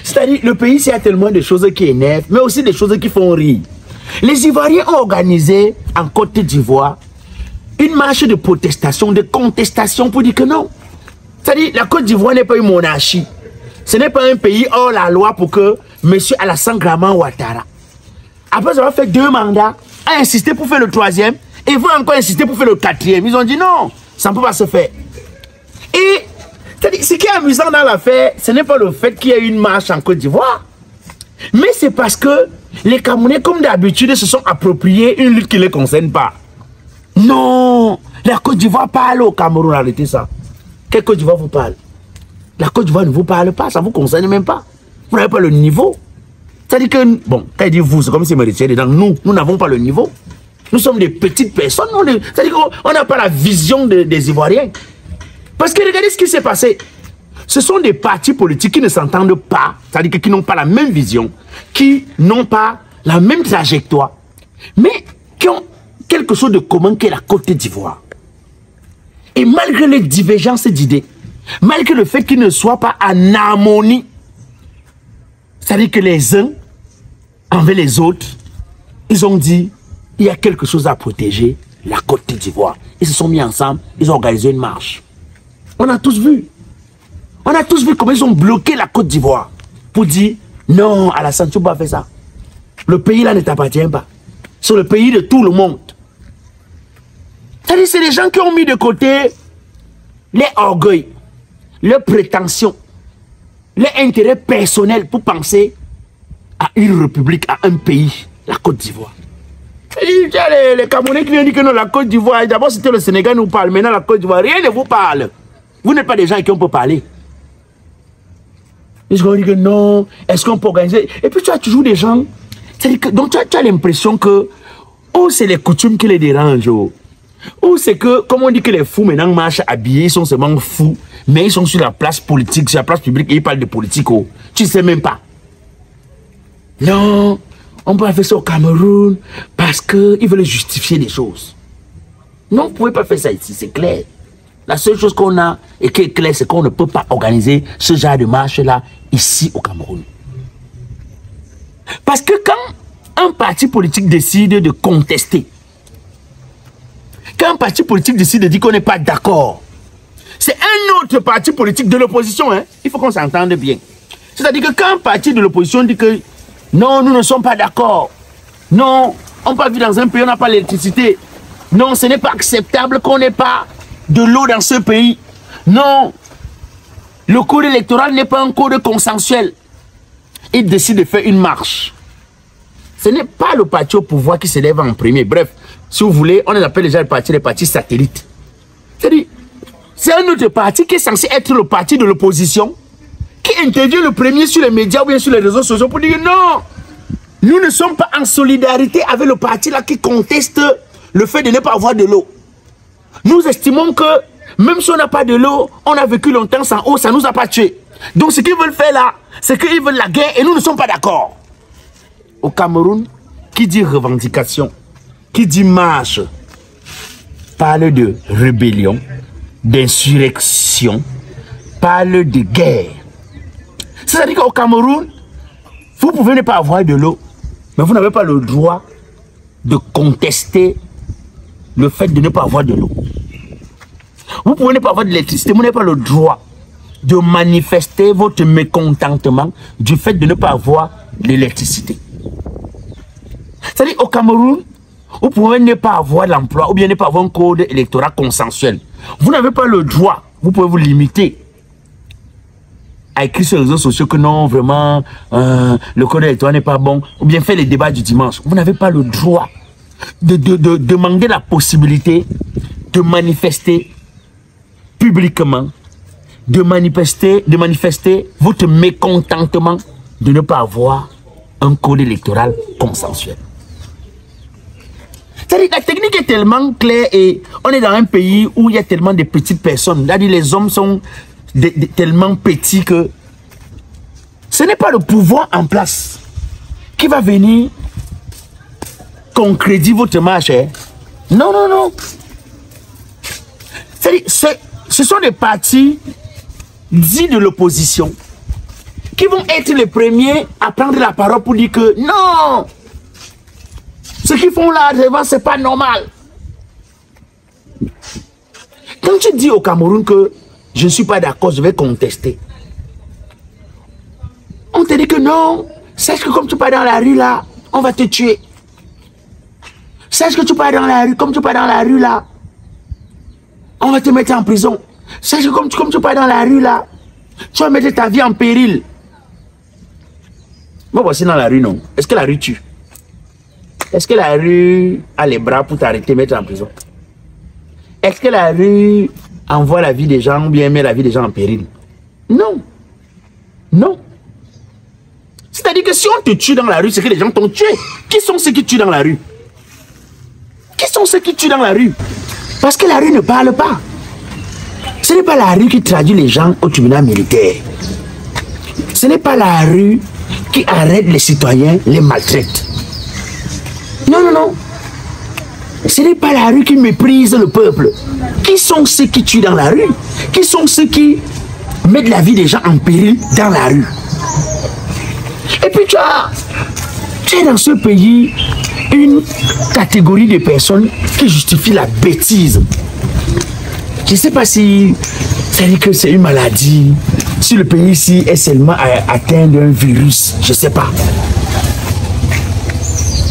C'est-à-dire, le pays, il y a tellement de choses qui énervent, mais aussi des choses qui font rire. Les Ivoiriens ont organisé en Côte d'Ivoire une marche de protestation, de contestation pour dire que non. C'est-à-dire, la Côte d'Ivoire n'est pas une monarchie. Ce n'est pas un pays hors la loi pour que M. Alassane Dramane Ouattara, après avoir fait 2 mandats, a insisté pour faire le 3e et vont encore insister pour faire le 4e. Ils ont dit non, ça ne peut pas se faire. Et ce qui est amusant dans l'affaire, ce n'est pas le fait qu'il y ait une marche en Côte d'Ivoire, mais c'est parce que les Camerounais, comme d'habitude, se sont appropriés une lutte qui ne les concerne pas. Non, la Côte d'Ivoire parle au Cameroun, arrêtez ça. Quelle Côte d'Ivoire vous parle? La Côte d'Ivoire ne vous parle pas, ça ne vous concerne même pas. Vous n'avez pas le niveau. C'est-à-dire que, bon, quand il dit vous, c'est comme si me retirait dedans. Nous n'avons pas le niveau. Nous sommes des petites personnes. C'est-à-dire qu'on n'a pas la vision des Ivoiriens. Parce que regardez ce qui s'est passé. Ce sont des partis politiques qui ne s'entendent pas, c'est-à-dire qui n'ont pas la même vision, qui n'ont pas la même trajectoire, mais qui ont quelque chose de commun qu'est la Côte d'Ivoire. Et malgré les divergences d'idées, malgré le fait qu'ils ne soient pas en harmonie, c'est-à-dire que les uns envers les autres, ils ont dit, il y a quelque chose à protéger, la Côte d'Ivoire. Ils se sont mis ensemble, ils ont organisé une marche. On a tous vu. On a tous vu comment ils ont bloqué la Côte d'Ivoire pour dire, non, Alassane, tu ne peux pas faire ça. Le pays là ne t'appartient pas. C'est le pays de tout le monde. C'est-à-dire, c'est les gens qui ont mis de côté les orgueils, leurs prétentions, les intérêts personnels pour penser à une république, à un pays, la Côte d'Ivoire. Les Camerounais qui viennent dire que non, la Côte d'Ivoire, d'abord c'était le Sénégal nous parle, maintenant la Côte d'Ivoire, rien ne vous parle. Vous n'êtes pas des gens à qui on peut parler. Ils vont dire que non, est-ce qu'on peut organiser? Et puis tu as toujours des gens, que, donc tu as l'impression que, ou c'est les coutumes qui les dérangent, ou c'est que, comme on dit que les fous maintenant marchent habillés, ils sont seulement fous, mais ils sont sur la place politique, sur la place publique et ils parlent de politique, tu ne sais même pas. Non, on peut faire ça au Cameroun parce qu'ils veulent justifier des choses. Non, vous ne pouvez pas faire ça ici, c'est clair. La seule chose qu'on a et qui est claire, c'est qu'on ne peut pas organiser ce genre de marche-là ici au Cameroun. Parce que quand un parti politique décide de contester, quand un parti politique décide de dire qu'on n'est pas d'accord, c'est un autre parti politique de l'opposition, hein? Il faut qu'on s'entende bien. C'est-à-dire que quand un parti de l'opposition dit que non, nous ne sommes pas d'accord, non, on ne peut pas vivre dans un pays où on n'a pas l'électricité, non, ce n'est pas acceptable qu'on n'ait pas de l'eau dans ce pays, non, le code électoral n'est pas un code consensuel, il décide de faire une marche. Ce n'est pas le parti au pouvoir qui se lève en premier. Bref, si vous voulez, on les appelle déjà les partis satellites. C'est-à-dire, c'est un autre parti qui est censé être le parti de l'opposition, qui intervient le premier sur les médias ou bien sur les réseaux sociaux pour dire non, nous ne sommes pas en solidarité avec le parti là qui conteste le fait de ne pas avoir de l'eau. Nous estimons que même si on n'a pas de l'eau, on a vécu longtemps sans eau, ça ne nous a pas tués. Donc ce qu'ils veulent faire là, c'est qu'ils veulent la guerre et nous ne sommes pas d'accord. Au Cameroun, qui dit revendication, qui dit marche, parle de rébellion, d'insurrection, parle de guerre. C'est-à-dire qu'au Cameroun, vous pouvez ne pas avoir de l'eau, mais vous n'avez pas le droit de contester le fait de ne pas avoir de l'eau. Vous pouvez ne pas avoir de l'électricité, vous n'avez pas le droit de manifester votre mécontentement du fait de ne pas avoir l'électricité. C'est-à-dire au Cameroun, vous pouvez ne pas avoir l'emploi ou bien ne pas avoir un code électoral consensuel. Vous n'avez pas le droit, vous pouvez vous limiter à écrire sur les réseaux sociaux que non, vraiment, le code électoral n'est pas bon, ou bien faire les débats du dimanche. Vous n'avez pas le droit de demander la possibilité de manifester publiquement, de manifester votre mécontentement de ne pas avoir un code électoral consensuel. C'est-à-dire la technique est tellement claire et on est dans un pays où il y a tellement de petites personnes. C'est-à-dire les hommes sont tellement petits que ce n'est pas le pouvoir en place qui va venir concrétiser votre marche. Hein? Non, non, non. C'est-à-dire ce sont des partis dits de l'opposition qui vont être les premiers à prendre la parole pour dire que non, ce qu'ils font là, c'est pas normal. Quand tu dis au Cameroun que je ne suis pas d'accord, je vais contester, on te dit que non, sache que comme tu pars dans la rue là, on va te tuer. Sache que tu pars dans la rue, comme tu pars dans la rue là, on va te mettre en prison. Sache que comme tu pars dans la rue là, tu vas mettre ta vie en péril. Moi, voici dans la rue, non. Est-ce que la rue tue? Est-ce que la rue a les bras pour t'arrêter, mettre en prison? Est-ce que la rue envoie la vie des gens ou bien met la vie des gens en péril? Non. Non. C'est-à-dire que si on te tue dans la rue, c'est que les gens t'ont tué. Qui sont ceux qui tuent dans la rue? Qui sont ceux qui tuent dans la rue? Parce que la rue ne parle pas. Ce n'est pas la rue qui traduit les gens au tribunal militaire. Ce n'est pas la rue qui arrête les citoyens, les maltraite. Non, non, non. Ce n'est pas la rue qui méprise le peuple. Qui sont ceux qui tuent dans la rue? Qui sont ceux qui mettent la vie des gens en péril dans la rue? Et puis tu as dans ce pays une catégorie de personnes qui justifient la bêtise. Je ne sais pas si ça dit que c'est une maladie, si le pays ici est seulement atteint d'un virus, je ne sais pas.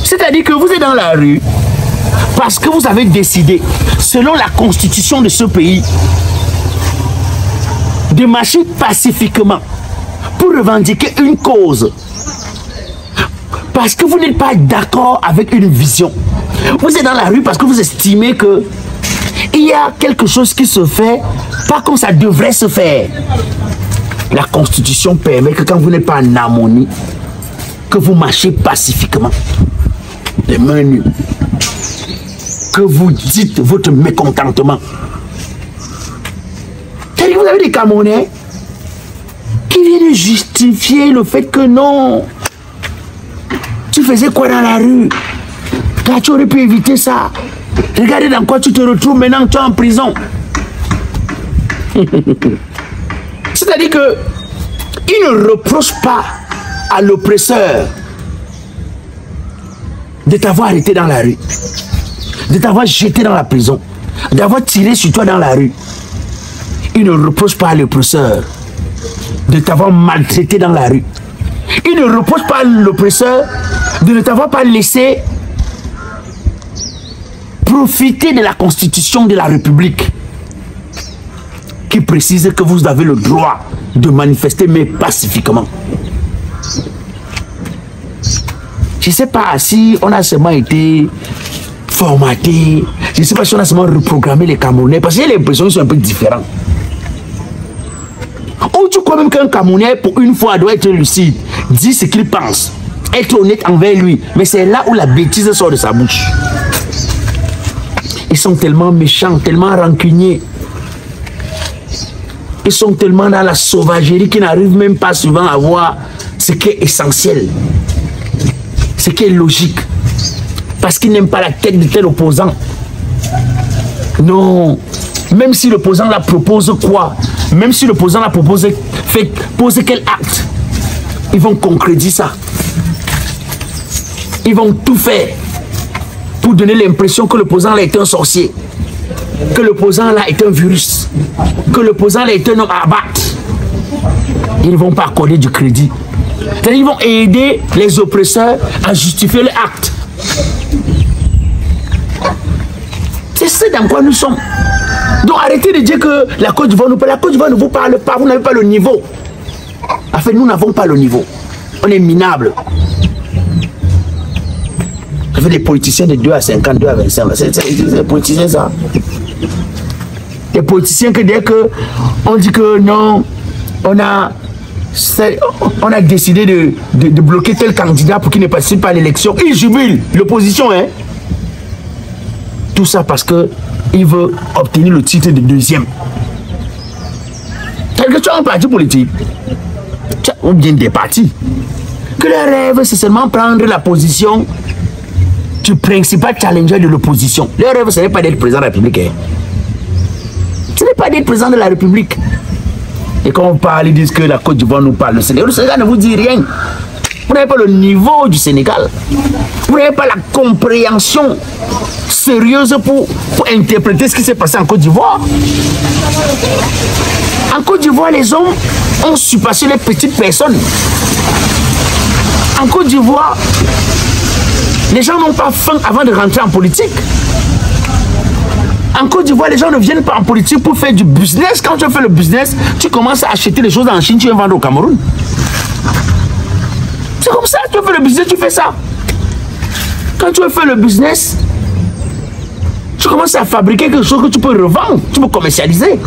C'est-à-dire que vous êtes dans la rue parce que vous avez décidé, selon la constitution de ce pays, de marcher pacifiquement pour revendiquer une cause. Parce que vous n'êtes pas d'accord avec une vision. Vous êtes dans la rue parce que vous estimez que il y a quelque chose qui se fait pas comme ça devrait se faire. La constitution permet que quand vous n'êtes pas en harmonie, que vous marchez pacifiquement, les mains nues, que vous dites votre mécontentement. C'est-à-dire que vous avez des Camerounais qui viennent justifier le fait que non, tu faisais quoi dans la rue? Car tu aurais pu éviter ça. Regardez dans quoi tu te retrouves maintenant, tu es en prison. C'est-à-dire que il ne reproche pas à l'oppresseur de t'avoir arrêté dans la rue, de t'avoir jeté dans la prison, d'avoir tiré sur toi dans la rue. Il ne reproche pas à l'oppresseur de t'avoir maltraité dans la rue. Il ne reproche pas à l'oppresseur de ne t'avoir pas laissé profiter de la constitution de la République qui précise que vous avez le droit de manifester, mais pacifiquement. Je ne sais pas si on a seulement été formaté, je ne sais pas si on a seulement reprogrammé les Camerounais, parce que j'ai l'impression qu'ils sont un peu différents. Ou tu crois même qu'un Camerounais, pour une fois, doit être lucide, dit ce qu'il pense, être honnête envers lui, mais c'est là où la bêtise sort de sa bouche. Ils sont tellement méchants, tellement rancuniers. Ils sont tellement dans la sauvagerie qu'ils n'arrivent même pas souvent à voir ce qui est essentiel, ce qui est logique. Parce qu'ils n'aiment pas la tête de tel opposant. Non. Même si l'opposant la propose quoi? Même si l'opposant la propose, pose quel acte? Ils vont concrétiser ça. Ils vont tout faire pour donner l'impression que l'opposant là est un sorcier, que l'opposant là est un virus, que l'opposant là est un homme à abattre. Ils ne vont pas accorder du crédit. Ils vont aider les oppresseurs à justifier leur acte. C'est ça dans quoi nous sommes. Donc arrêtez de dire que la Côte d'Ivoire nous parle. La Côte d'Ivoire ne vous parle pas, vous n'avez pas le niveau. En fait, nous n'avons pas le niveau. On est minable. Ça fait des politiciens de 2 à 50, 2 à 25. C'est des politiciens ça. Des politiciens que dès que on dit que non, on a décidé de bloquer tel candidat pour qu'il ne participe pas à l'élection, ils jubilent. L'opposition, hein. Tout ça parce que il veut obtenir le titre de deuxième. C'est que tu as un parti politique, ou bien des partis, que leur rêve c'est seulement prendre la position du principal challenger de l'opposition. Leur rêve ce n'est pas d'être président de la République. Hein. Ce n'est pas d'être président de la République. Et quand on parle, ils disent que la Côte d'Ivoire nous parle. Le Sénégal ne vous dit rien. Vous n'avez pas le niveau du Sénégal. Vous n'avez pas la compréhension sérieuse pour interpréter ce qui s'est passé en Côte d'Ivoire. En Côte d'Ivoire, les hommes ont surpassé les petites personnes. En Côte d'Ivoire, les gens n'ont pas faim avant de rentrer en politique. En Côte d'Ivoire, les gens ne viennent pas en politique pour faire du business. Quand tu fais le business, tu commences à acheter les choses en Chine, tu viens vendre au Cameroun. C'est comme ça, tu fais le business, tu fais ça. Quand tu fais le business, tu commences à fabriquer quelque chose que tu peux revendre, tu peux commercialiser.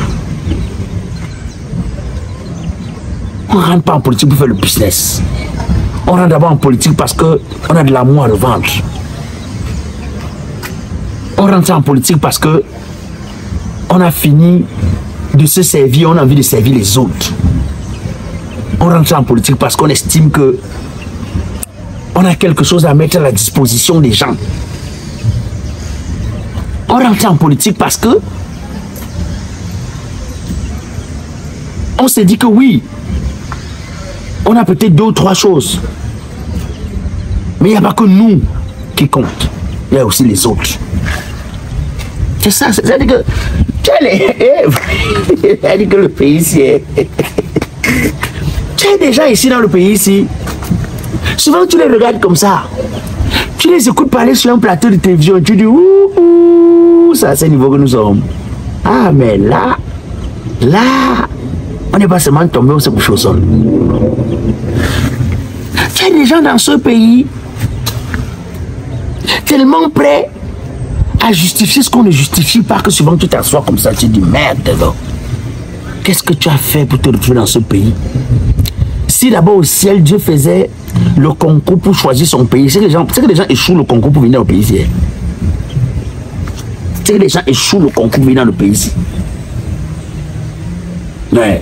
On ne rentre pas en politique pour faire le business. On rentre d'abord en politique parce qu'on a de l'amour à revendre. On rentre en politique parce que on a fini de se servir, on a envie de servir les autres. On rentre en politique parce qu'on estime que on a quelque chose à mettre à la disposition des gens. On rentre en politique parce que on s'est dit que oui, on a peut-être 2 ou 3 choses. Mais il n'y a pas que nous qui comptent. Il y a aussi les autres. C'est ça, c'est-à-dire que c'est-à-dire que le pays ici tu as des gens ici dans le pays ici. Souvent tu les regardes comme ça. Tu les écoutes parler sur un plateau de télévision. Tu dis ouh, ça c'est le niveau que nous sommes. Ah mais là, on n'est pas seulement tombé, on s'est couché au sol. Tu as des gens dans ce pays tellement prêts à justifier ce qu'on ne justifie pas, que souvent tu t'assois comme ça, tu dis merde, qu'est-ce que tu as fait pour te retrouver dans ce pays? Si d'abord au ciel Dieu faisait le concours pour choisir son pays, c'est que les gens échouent le concours pour venir au pays ici. C'est que les gens échouent le concours pour venir dans le pays ici. Mais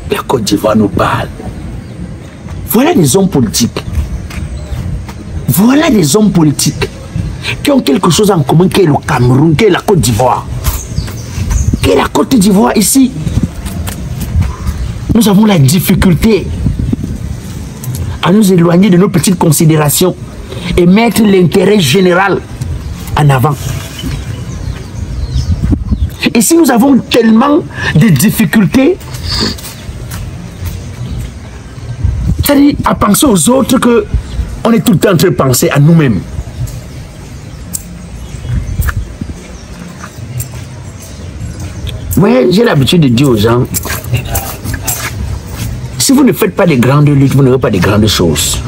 la Côte d'Ivoire nous parle. Voilà des hommes politiques. Voilà des hommes politiques qui ont quelque chose en commun, qui est le Cameroun, qui est la Côte d'Ivoire. Qui est la Côte d'Ivoire ici. Nous avons la difficulté à nous éloigner de nos petites considérations et mettre l'intérêt général en avant. Et si nous avons tellement de difficultés, c'est-à-dire à penser aux autres, que on est tout le temps en train de penser à nous-mêmes. Moi, j'ai l'habitude de dire aux gens, si vous ne faites pas de grandes luttes, vous n'aurez pas de grandes choses.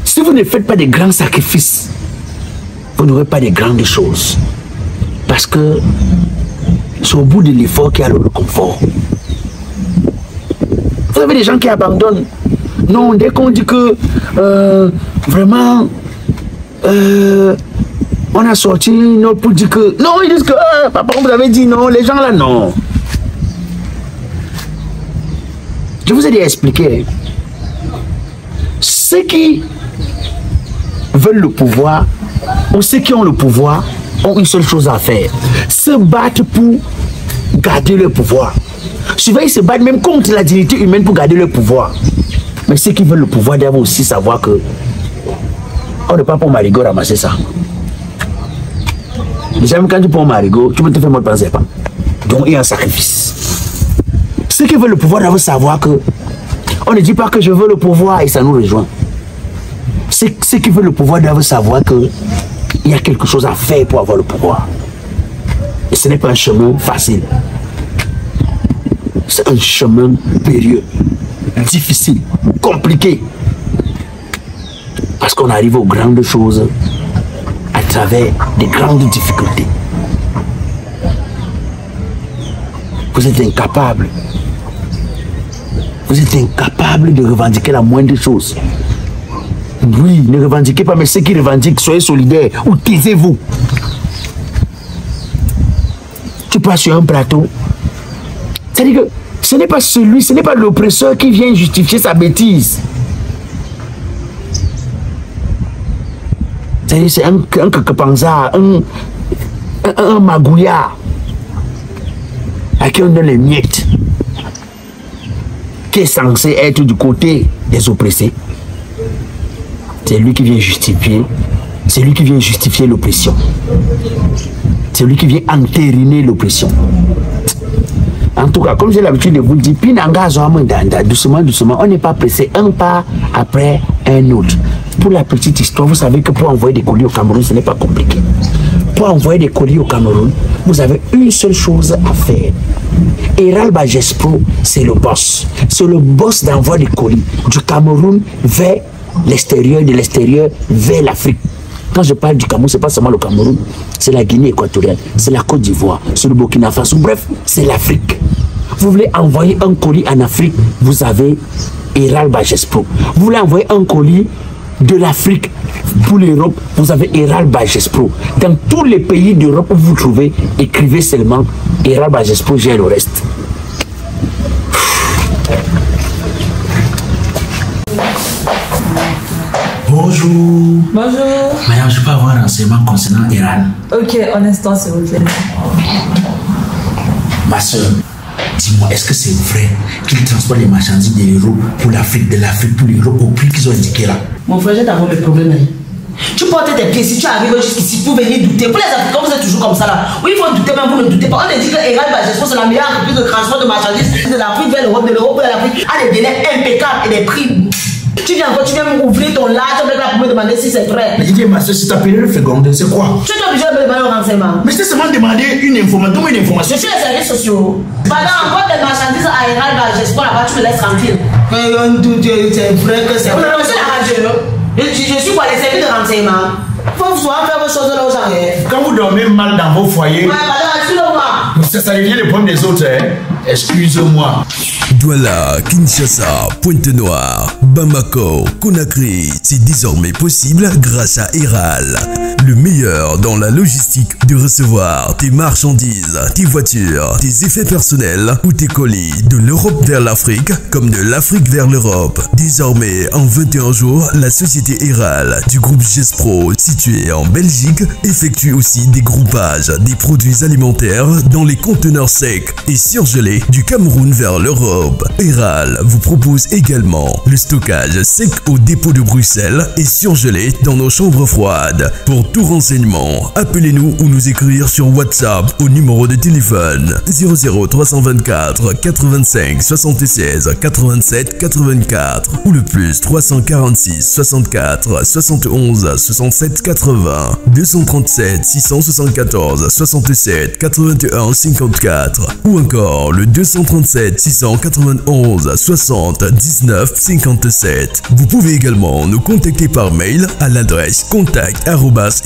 Si vous ne faites pas de grands sacrifices, vous n'aurez pas de grandes choses. Parce que c'est au bout de l'effort qu'il y a le réconfort. Vous avez des gens qui abandonnent. Non, dès qu'on dit que vraiment on a sorti notre pour dire que non, ils disent que papa, vous avez dit non, les gens là non. Je vous ai déjà expliqué. Ceux qui veulent le pouvoir ou ceux qui ont le pouvoir ont une seule chose à faire, se battre pour garder le pouvoir. Souvent ils se battent même contre la dignité humaine pour garder le pouvoir. Mais ceux qui veulent le pouvoir doivent aussi savoir que on ne peut pas pour Marigot ramasser ça. Déjà même quand tu prends Marigot, tu peux te faire mort par serpent. Donc il y a un sacrifice. Ceux qui veulent le pouvoir doivent savoir que on ne dit pas que je veux le pouvoir et ça nous rejoint. Ceux qui veulent le pouvoir doivent savoir que il y a quelque chose à faire pour avoir le pouvoir. Et ce n'est pas un chemin facile. C'est un chemin périlleux, difficile, compliqué. Parce qu'on arrive aux grandes choses à travers des grandes difficultés. Vous êtes incapable. Vous êtes incapable de revendiquer la moindre chose. Oui, ne revendiquez pas, mais ceux qui revendiquent, soyez solidaires ou taisez-vous. Tu passes sur un plateau. C'est-à-dire que ce n'est pas celui, ce n'est pas l'oppresseur qui vient justifier sa bêtise. C'est-à-dire c'est un kakapanza, un magouillard. à qui on donne les miettes, qui est censé être du côté des oppressés, c'est lui qui vient justifier, c'est lui qui vient justifier l'oppression. C'est lui qui vient entériner l'oppression. En tout cas, comme j'ai l'habitude de vous le dire, doucement, doucement, on n'est pas pressé un pas après un autre. Pour la petite histoire, vous savez que pour envoyer des colis au Cameroun, ce n'est pas compliqué. Pour envoyer des colis au Cameroun, vous avez une seule chose à faire. Eral Bajespro, c'est le boss. C'est le boss d'envoi des colis du Cameroun vers l'extérieur, de l'extérieur vers l'Afrique. Quand je parle du Cameroun, ce n'est pas seulement le Cameroun, c'est la Guinée équatoriale, c'est la Côte d'Ivoire, c'est le Burkina Faso, bref, c'est l'Afrique. Vous voulez envoyer un colis en Afrique, vous avez Eral Bajespro. Vous voulez envoyer un colis de l'Afrique pour l'Europe, vous avez Eral Bajespro. Dans tous les pays d'Europe où vous trouvez, écrivez seulement Eral Bajespro, j'ai le reste. Bonjour. Bonjour. Madame, je peux avoir un renseignement concernant Eral? Ok, un instant s'il vous plaît. Ma soeur, dis-moi, est-ce que c'est vrai qu'ils transportent les marchandises de l'Europe pour l'Afrique, de l'Afrique pour l'Europe au prix qu'ils ont indiqué là? Mon frère, j'ai d'abord mes problèmes. Tu portes tes pieds, si tu arrives jusqu'ici pour venir douter. Pour les Africains, vous êtes toujours comme ça là. Oui, il faut douter, mais vous ne doutez pas. On a dit que Eral Bajespro, c'est la meilleure entreprise de transport de marchandises de l'Afrique vers l'Europe, de l'Europe vers l'Afrique, à des délais impeccables et des prix. Tu viens ouvrir ton large avec là pour me demander si c'est vrai. Mais dis, ma soeur, si tu as payé le fécondé, c'est quoi? Tu es obligé de me demander un renseignement. Mais je t'ai seulement demandé une information. Donne-moi une information. Je suis les services sociaux. Pendant encore des marchandises à Eral Bajespro, là-bas, tu me laisses tranquille. C'est vrai que c'est vrai. C'est la radio. Je suis pour les services de renseignement. Il faut souvent faire vos choses là où j'arrive. Quand vous dormez mal dans vos foyers, ça devient le problème des autres. Hein? Excuse-moi. Douala, Kinshasa, Pointe-Noire, Bamako, Conakry, c'est désormais possible grâce à Eral. Le meilleur dans la logistique de recevoir tes marchandises, tes voitures, tes effets personnels ou tes colis de l'Europe vers l'Afrique comme de l'Afrique vers l'Europe. Désormais, en 21 jours, la société Eral du groupe Gespro, située en Belgique, effectue aussi des groupages des produits alimentaires dans les conteneurs secs et surgelés du Cameroun vers l'Europe. Eral vous propose également le stockage sec au dépôt de Bruxelles et surgelé dans nos chambres froides. Pour tout renseignement, appelez-nous ou nous écrire sur WhatsApp au numéro de téléphone 00324 85 76 87 84 ou le plus 346 64 71 67 80 237 674 67 81 54 ou encore le 237 691 60 19 57. Vous pouvez également nous contacter par mail à l'adresse contact@eral.fr.